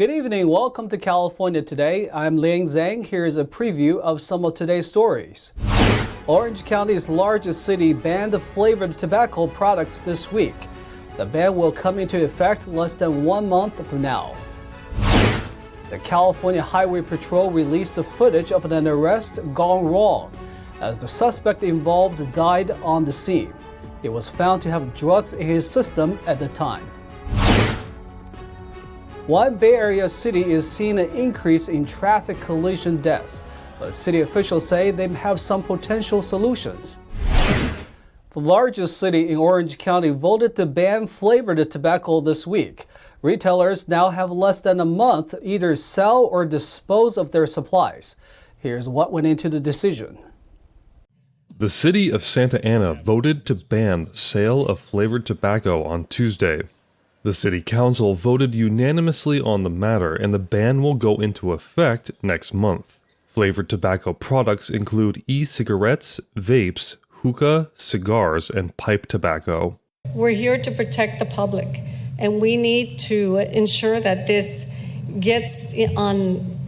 Good evening. Welcome to California Today. I'm Liang Zhang. Here's a preview of some of today's stories. Orange County's largest city banned flavored tobacco products this week. The ban will come into effect less than 1 month from now. The California Highway Patrol released the footage of an arrest gone wrong, as the suspect involved died on the scene. He was found to have drugs in his system at the time. One Bay Area city is seeing an increase in traffic collision deaths, but city officials say they have some potential solutions. The largest city in Orange County voted to ban flavored tobacco this week. Retailers now have less than a month to either sell or dispose of their supplies. Here's what went into the decision. The city of Santa Ana voted to ban the sale of flavored tobacco on Tuesday. The city council voted unanimously on the matter, and the ban will go into effect next month. Flavored tobacco products include e-cigarettes, vapes, hookah, cigars, and pipe tobacco. We're here to protect the public, and we need to ensure that this gets on,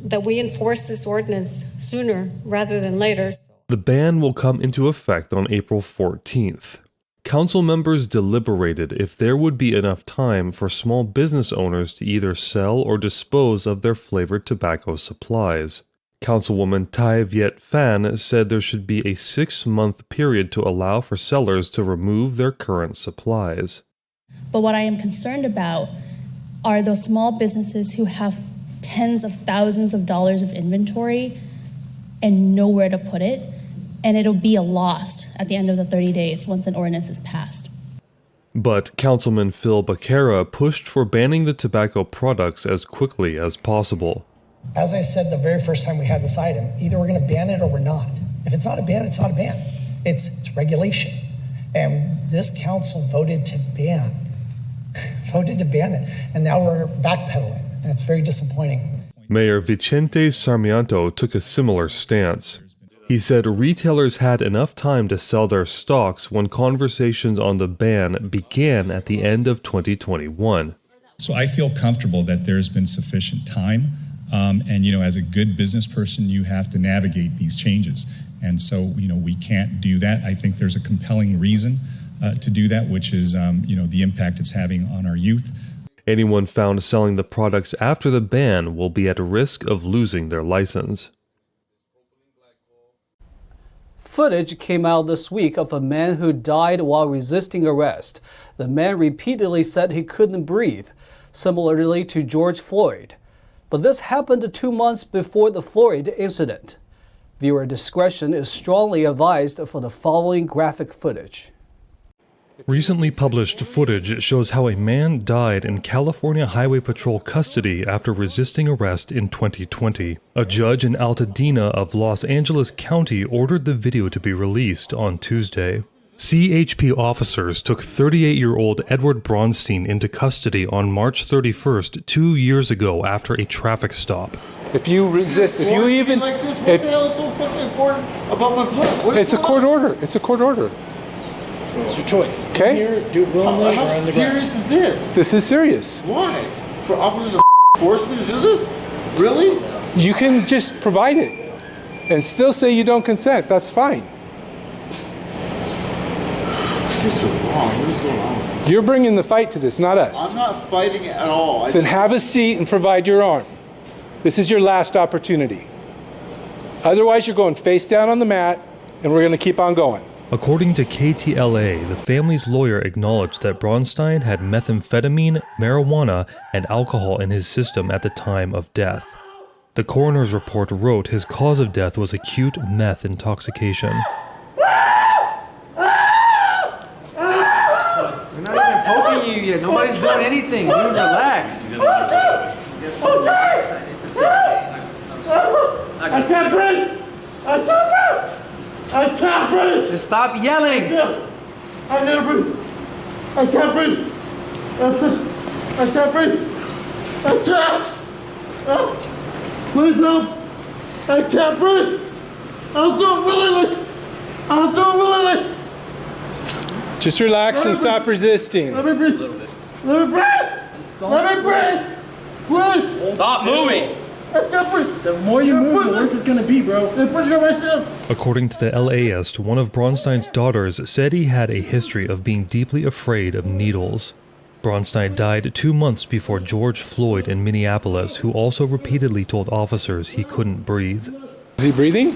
that we enforce this ordinance sooner rather than later. The ban will come into effect on April 14th. Council members deliberated if there would be enough time for small business owners to either sell or dispose of their flavored tobacco supplies. Councilwoman Tai Viet Phan said there should be a 6-month period to allow for sellers to remove their current supplies. But what I am concerned about are those small businesses who have tens of thousands of dollars of inventory and nowhere to put it. And it'll be a loss at the end of the 30 days once an ordinance is passed. But Councilman Phil Becerra pushed for banning the tobacco products as quickly as possible. As I said the very first time we had this item, either we're going to ban it or we're not. If it's not a ban, it's not a ban. It's regulation. And this council voted to ban it. And now we're backpedaling, and it's very disappointing. Mayor Vicente Sarmiento took a similar stance. He said retailers had enough time to sell their stocks when conversations on the ban began at the end of 2021. So I feel comfortable that there's been sufficient time. And, as a good business person, you have to navigate these changes. And so, we can't do that. I think there's a compelling reason to do that, which is, the impact it's having on our youth. Anyone found selling the products after the ban will be at risk of losing their license. Footage came out this week of a man who died while resisting arrest. The man repeatedly said he couldn't breathe, similarly to George Floyd. But this happened 2 months before the Floyd incident. Viewer discretion is strongly advised for the following graphic footage. Recently published footage shows how a man died in California Highway Patrol custody after resisting arrest in 2020. A judge in Altadena of Los Angeles County ordered the video to be released on Tuesday. CHP officers took 38-year-old Edward Bronstein into custody on March 31st, 2 years ago after a traffic stop. If you resist, if you even... Like this, what the hell is so fucking important about my blood? It's a court order. It's a court order. It's your choice. Okay? Here, do it willingly. How serious is this? This is serious. Why? For officers to force me to do this? Really? You can just provide it and still say you don't consent. That's fine. This is wrong. What is going on? You're bringing the fight to this, not us. I'm not fighting at all. Then have a seat and provide your arm. This is your last opportunity. Otherwise, you're going face down on the mat, and we're going to keep on going. According to KTLA, the family's lawyer acknowledged that Bronstein had methamphetamine, marijuana, and alcohol in his system at the time of death. The coroner's report wrote his cause of death was acute meth intoxication. We're not even poking you yet. Nobody's doing anything. You relax. I can't breathe! I can't breathe! I can't breathe! Just stop yelling! I need to breathe! I can't breathe! I can't breathe! I can't! Please help! I can't breathe! I'll do it willingly! I'll do it willingly! Just relax and stop resisting. Let me breathe! Let me breathe! Let me breathe! Please! Stop moving! I can't breathe! The more you move, the worse it's gonna be, bro. They put you right there! According to the LAist, one of Bronstein's daughters said he had a history of being deeply afraid of needles. Bronstein died 2 months before George Floyd in Minneapolis, who also repeatedly told officers he couldn't breathe. Is he breathing?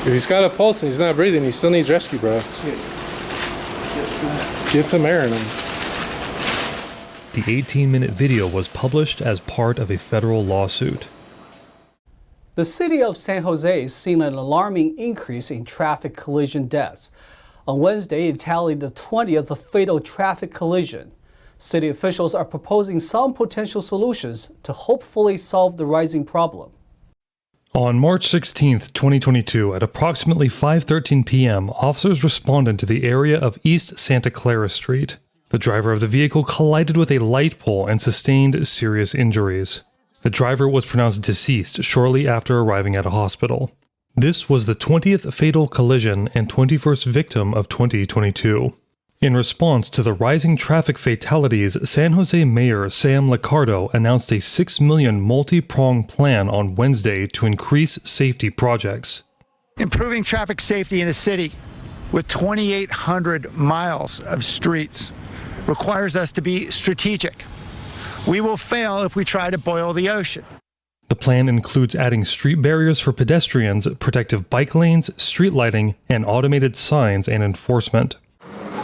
If he's got a pulse and he's not breathing, he still needs rescue, bro. Get some air in him. The 18-minute video was published as part of a federal lawsuit. The city of San Jose has seen an alarming increase in traffic collision deaths. On Wednesday, it tallied the 20th fatal traffic collision. City officials are proposing some potential solutions to hopefully solve the rising problem. On March 16, 2022, at approximately 5:13 p.m., officers responded to the area of East Santa Clara Street. The driver of the vehicle collided with a light pole and sustained serious injuries. The driver was pronounced deceased shortly after arriving at a hospital. This was the 20th fatal collision and 21st victim of 2022. In response to the rising traffic fatalities, San Jose Mayor Sam Liccardo announced a $6 million multi-pronged plan on Wednesday to increase safety projects. Improving traffic safety in a city with 2,800 miles of streets requires us to be strategic. We will fail if we try to boil the ocean. The plan includes adding street barriers for pedestrians, protective bike lanes, street lighting, and automated signs and enforcement.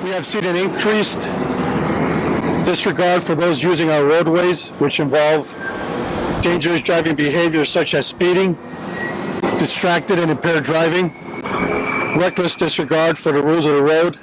We have seen an increased disregard for those using our roadways, which involve dangerous driving behaviors such as speeding, distracted and impaired driving, reckless disregard for the rules of the road,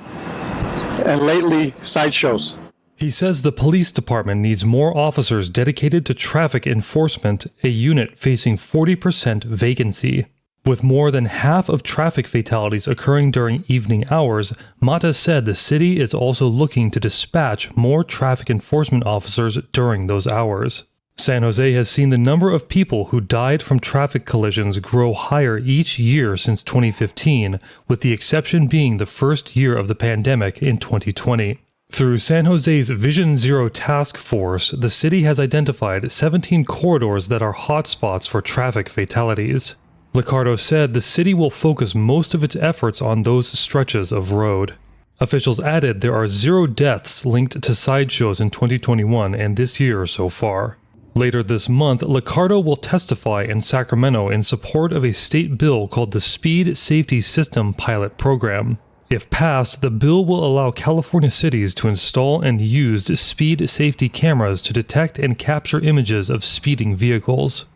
and lately, sideshows. He says the police department needs more officers dedicated to traffic enforcement, a unit facing 40% vacancy. With more than half of traffic fatalities occurring during evening hours, Mata said the city is also looking to dispatch more traffic enforcement officers during those hours. San Jose has seen the number of people who died from traffic collisions grow higher each year since 2015, with the exception being the first year of the pandemic in 2020. Through San Jose's Vision Zero task force, the city has identified 17 corridors that are hotspots for traffic fatalities. Liccardo said the city will focus most of its efforts on those stretches of road. Officials added there are 0 deaths linked to sideshows in 2021 and this year so far. Later this month, Liccardo will testify in Sacramento in support of a state bill called the Speed Safety System Pilot Program. If passed, the bill will allow California cities to install and use speed safety cameras to detect and capture images of speeding vehicles.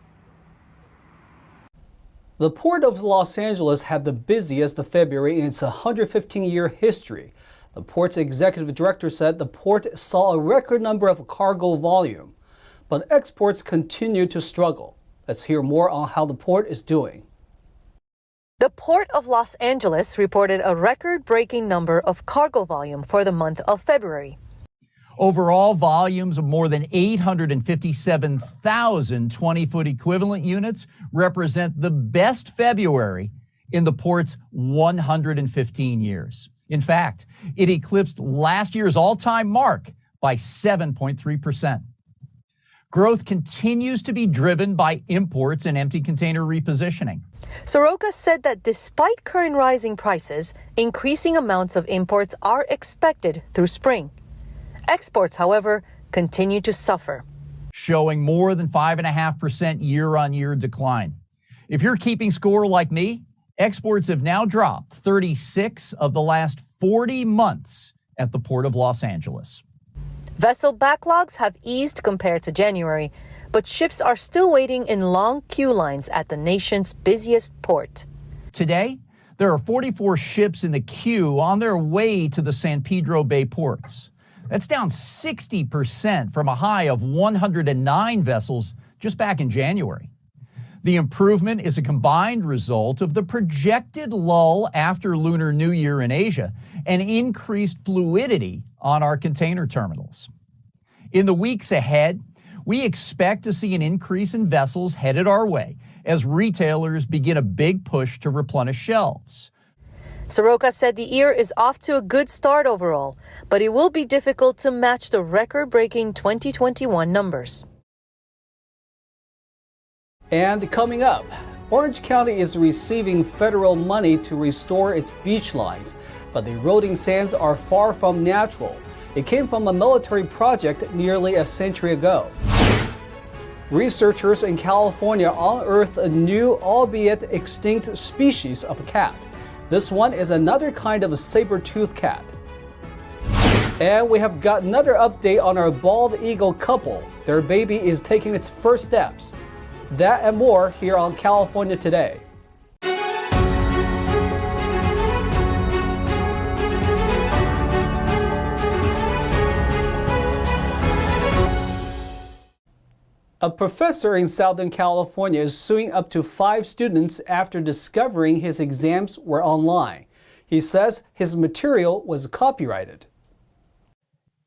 The Port of Los Angeles had the busiest of February in its 115-year history. The port's executive director said the port saw a record number of cargo volume, but exports continue to struggle. Let's hear more on how the port is doing. The Port of Los Angeles reported a record-breaking number of cargo volume for the month of February. Overall volumes of more than 857,000 20-foot equivalent units represent the best February in the port's 115 years. In fact, it eclipsed last year's all-time mark by 7.3%. Growth continues to be driven by imports and empty container repositioning. Soroka said that despite current rising prices, increasing amounts of imports are expected through spring. Exports, however, continue to suffer, showing more than 5.5% year-on-year decline. If you're keeping score like me, exports have now dropped 36 of the last 40 months at the Port of Los Angeles. Vessel backlogs have eased compared to January, but ships are still waiting in long queue lines at the nation's busiest port. Today, there are 44 ships in the queue on their way to the San Pedro Bay ports. That's down 60% from a high of 109 vessels just back in January. The improvement is a combined result of the projected lull after Lunar New Year in Asia and increased fluidity on our container terminals. In the weeks ahead, we expect to see an increase in vessels headed our way as retailers begin a big push to replenish shelves. Soroka said the year is off to a good start overall, but it will be difficult to match the record-breaking 2021 numbers. And coming up, Orange County is receiving federal money to restore its beach lines, but the eroding sands are far from natural. It came from a military project nearly a century ago. Researchers in California unearthed a new, albeit extinct, species of cat. This one is another kind of a saber-toothed cat. And we have got another update on our bald eagle couple. Their baby is taking its first steps. That and more here on California Today. A professor in Southern California is suing up to 5 students after discovering his exams were online. He says his material was copyrighted.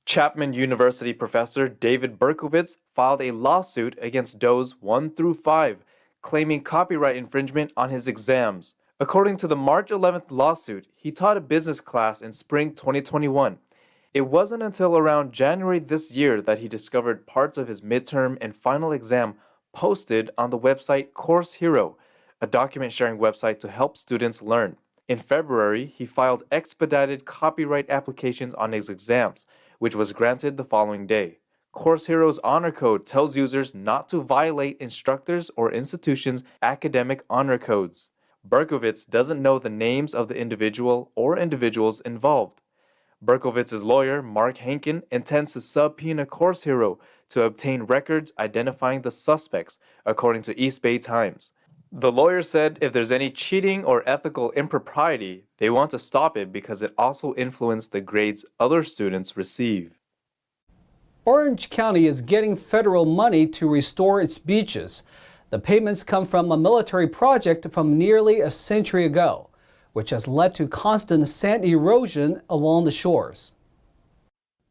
Chapman University professor David Berkowitz filed a lawsuit against does 1 through 5, claiming copyright infringement on his exams. According to the March 11th lawsuit, he taught a business class in spring 2021. It wasn't until around January this year that he discovered parts of his midterm and final exam posted on the website Course Hero, a document sharing website to help students learn. In February, he filed expedited copyright applications on his exams, which was granted the following day. Course Hero's honor code tells users not to violate instructors' or institutions' academic honor codes. Berkowitz doesn't know the names of the individual or individuals involved. Berkowitz's lawyer, Mark Hankin, intends to subpoena Course Hero to obtain records identifying the suspects, according to East Bay Times. The lawyer said if there's any cheating or ethical impropriety, they want to stop it because it also influenced the grades other students receive. Orange County is getting federal money to restore its beaches. The payments come from a military project from nearly a century ago, which has led to constant sand erosion along the shores.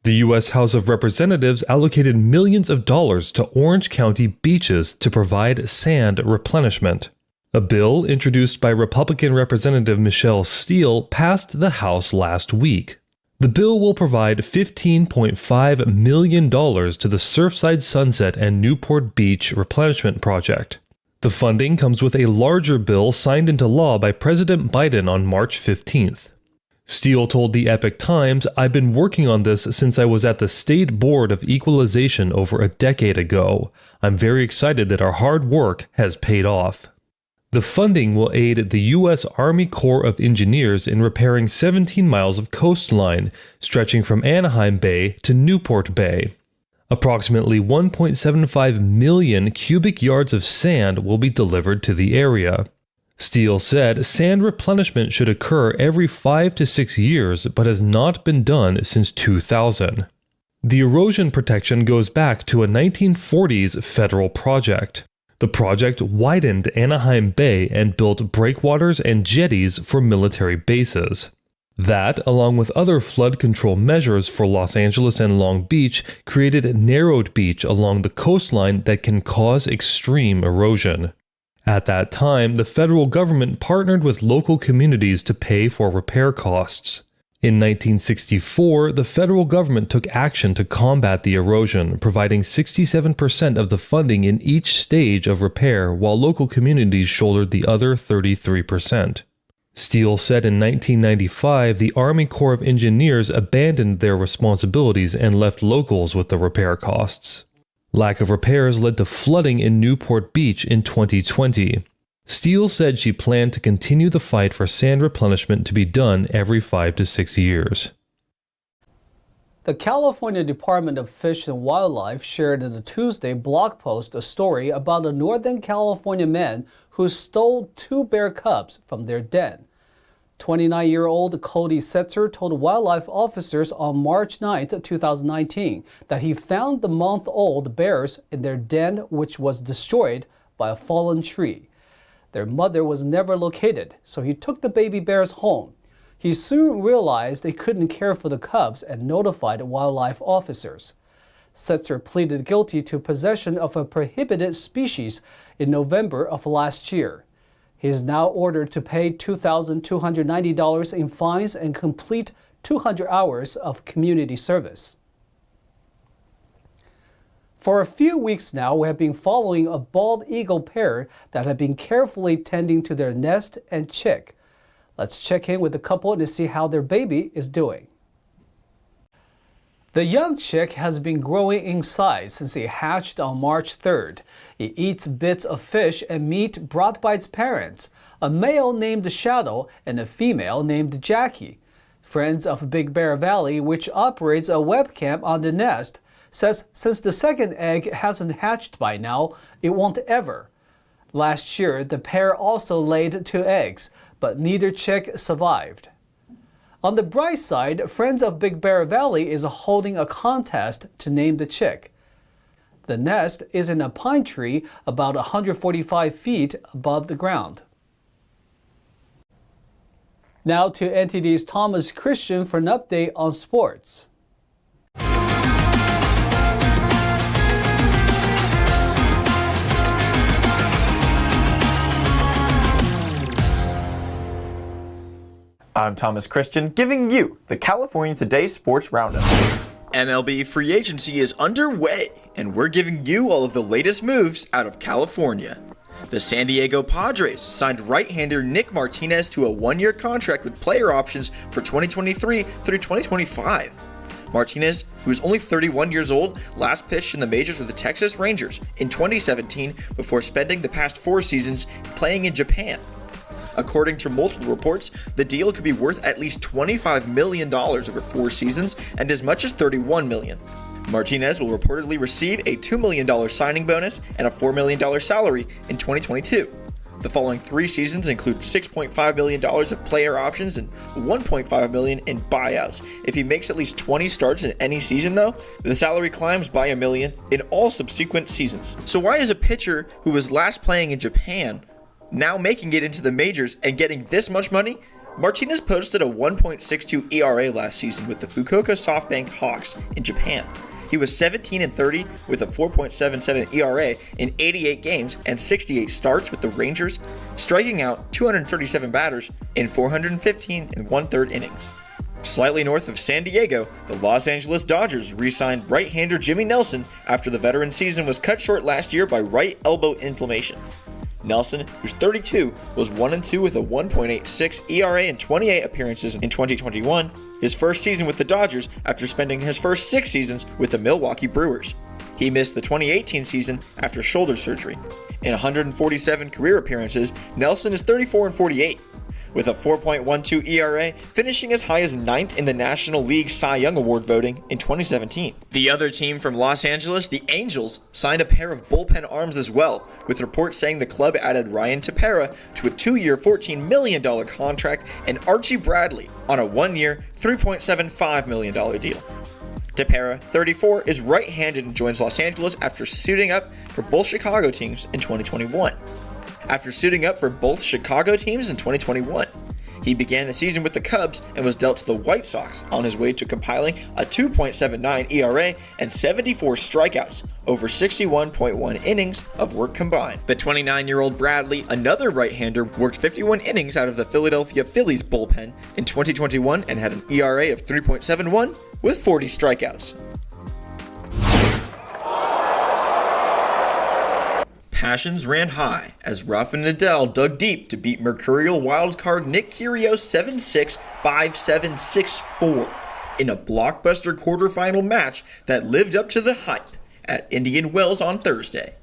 The U.S. House of Representatives allocated millions of dollars to Orange County beaches to provide sand replenishment. A bill introduced by Republican Representative Michelle Steele passed the House last week. The bill will provide $15.5 million to the Surfside Sunset and Newport Beach Replenishment Project. The funding comes with a larger bill signed into law by President Biden on March 15th. Steele told the Epoch Times, "I've been working on this since I was at the State Board of Equalization over a decade ago. I'm very excited that our hard work has paid off." The funding will aid the U.S. Army Corps of Engineers in repairing 17 miles of coastline, stretching from Anaheim Bay to Newport Bay. Approximately 1.75 million cubic yards of sand will be delivered to the area. Steele said sand replenishment should occur every 5 to 6 years, but has not been done since 2000. The erosion protection goes back to a 1940s federal project. The project widened Anaheim Bay and built breakwaters and jetties for military bases. That, along with other flood control measures for Los Angeles and Long Beach, created a narrowed beach along the coastline that can cause extreme erosion. At that time, the federal government partnered with local communities to pay for repair costs. In 1964, the federal government took action to combat the erosion, providing 67% of the funding in each stage of repair, while local communities shouldered the other 33%. Steele said in 1995 the Army Corps of Engineers abandoned their responsibilities and left locals with the repair costs. Lack of repairs led to flooding in Newport Beach in 2020. Steele said she planned to continue the fight for sand replenishment to be done every 5 to 6 years. The California Department of Fish and Wildlife shared in a Tuesday blog post a story about a Northern California man who stole 2 bear cubs from their den. 29-year-old Cody Setzer told wildlife officers on March 9, 2019, that he found the month-old bears in their den, which was destroyed by a fallen tree. Their mother was never located, so he took the baby bears home. He soon realized they couldn't care for the cubs and notified wildlife officers. Setzer pleaded guilty to possession of a prohibited species in November of last year. He is now ordered to pay $2,290 in fines and complete 200 hours of community service. For a few weeks now, we have been following a bald eagle pair that have been carefully tending to their nest and chick. Let's check in with the couple to see how their baby is doing. The young chick has been growing in size since it hatched on March 3rd. It eats bits of fish and meat brought by its parents, a male named Shadow and a female named Jackie. Friends of Big Bear Valley, which operates a webcam on the nest, says since the second egg hasn't hatched by now, it won't ever. Last year, the pair also laid 2 eggs, but neither chick survived. On the bright side, Friends of Big Bear Valley is holding a contest to name the chick. The nest is in a pine tree about 145 feet above the ground. Now to NTD's Thomas Christian for an update on sports. I'm Thomas Christian, giving you the California Today Sports Roundup. MLB free agency is underway, and we're giving you all of the latest moves out of California. The San Diego Padres signed right-hander Nick Martinez to a 1-year contract with player options for 2023 through 2025. Martinez, who is only 31 years old, last pitched in the majors with the Texas Rangers in 2017 before spending the past 4 seasons playing in Japan. According to multiple reports, the deal could be worth at least $25 million over 4 seasons and as much as $31 million. Martinez will reportedly receive a $2 million signing bonus and a $4 million salary in 2022. The following 3 seasons include $6.5 million of player options and $1.5 million in buyouts. If he makes at least 20 starts in any season, though, the salary climbs by $1 million in all subsequent seasons. So why is a pitcher who was last playing in Japan now making it into the majors and getting this much money? Martinez posted a 1.62 ERA last season with the Fukuoka SoftBank Hawks in Japan. He was 17-30 with a 4.77 ERA in 88 games and 68 starts with the Rangers, striking out 237 batters in 415 1/3 innings. Slightly north of San Diego, the Los Angeles Dodgers re-signed right-hander Jimmy Nelson after the veteran season was cut short last year by right elbow inflammation. Nelson, who's 32, was 1-2 with a 1.86 ERA in 28 appearances in 2021, his first season with the Dodgers after spending his first 6 seasons with the Milwaukee Brewers. He missed the 2018 season after shoulder surgery. In 147 career appearances, Nelson is 34-48, with a 4.12 ERA, finishing as high as 9th in the National League Cy Young Award voting in 2017. The other team from Los Angeles, the Angels, signed a pair of bullpen arms as well, with reports saying the club added Ryan Tepera to a 2-year, $14 million contract and Archie Bradley on a 1-year, $3.75 million deal. Tepera, 34, is right-handed and joins Los Angeles after suiting up for both Chicago teams in 2021. After suiting up for both Chicago teams in 2021, he began the season with the Cubs and was dealt to the White Sox on his way to compiling a 2.79 ERA and 74 strikeouts over 61.1 innings of work combined. The 29-year-old Bradley, another right-hander, worked 51 innings out of the Philadelphia Phillies bullpen in 2021 and had an ERA of 3.71 with 40 strikeouts. Passions ran high as Rafa Nadal dug deep to beat Mercurial wildcard Nick Kyrgios 7-6, 5-7, 6-4 in a blockbuster quarterfinal match that lived up to the hype at Indian Wells on Thursday.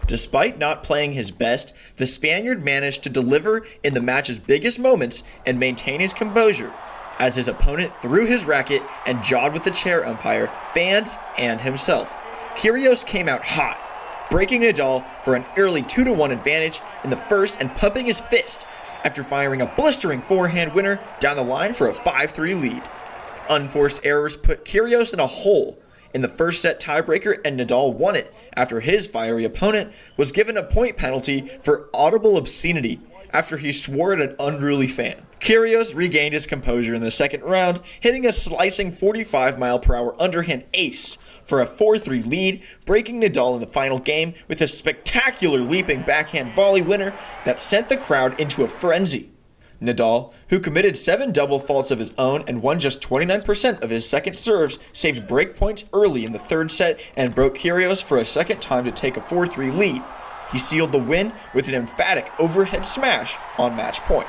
Despite not playing his best, the Spaniard managed to deliver in the match's biggest moments and maintain his composure as his opponent threw his racket and jawed with the chair umpire, fans, and himself. Kyrgios came out hot, breaking Nadal for an early 2-1 advantage in the first and pumping his fist after firing a blistering forehand winner down the line for a 5-3 lead. Unforced errors put Kyrgios in a hole in the first set tiebreaker, and Nadal won it after his fiery opponent was given a point penalty for audible obscenity after he swore at an unruly fan. Kyrgios regained his composure in the second round, hitting a slicing 45-mile-per-hour underhand ace for a 4-3 lead, breaking Nadal in the final game with a spectacular leaping backhand volley winner that sent the crowd into a frenzy. Nadal, who committed 7 double faults of his own and won just 29% of his second serves, saved break points early in the third set and broke Kyrgios for a second time to take a 4-3 lead. He sealed the win with an emphatic overhead smash on match point.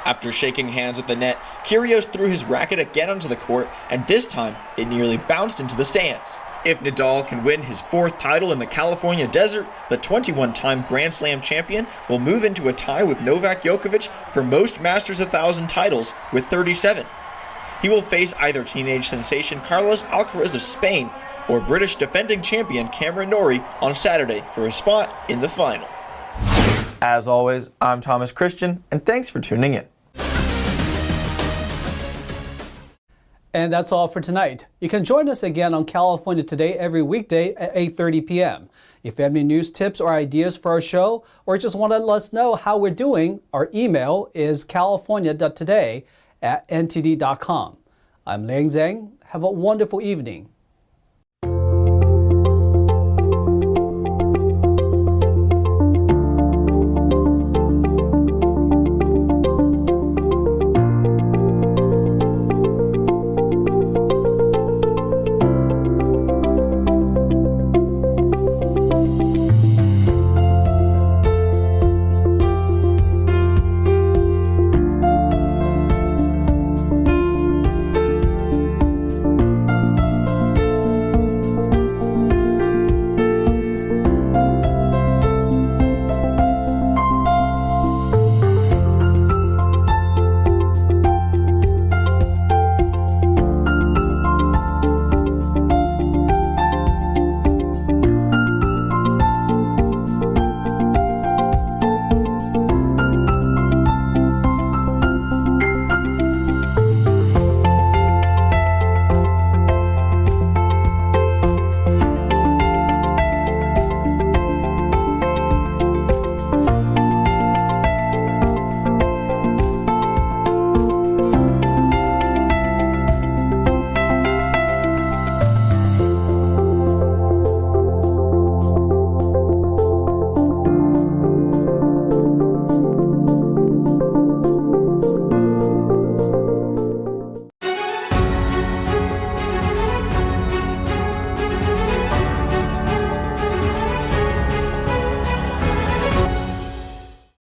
After shaking hands at the net, Kyrgios threw his racket again onto the court, and this time it nearly bounced into the stands. If Nadal can win his 4th title in the California desert, the 21-time Grand Slam champion will move into a tie with Novak Djokovic for most Masters 1000 titles with 37. He will face either teenage sensation Carlos Alcaraz of Spain or British defending champion Cameron Norrie on Saturday for a spot in the final. As always, I'm Thomas Christian, and thanks for tuning in. And that's all for tonight. You can join us again on California Today every weekday at 8:30 p.m. If you have any news tips or ideas for our show, or just want to let us know how we're doing, our email is california.today@ntd.com. I'm Liang Zhang. Have a wonderful evening.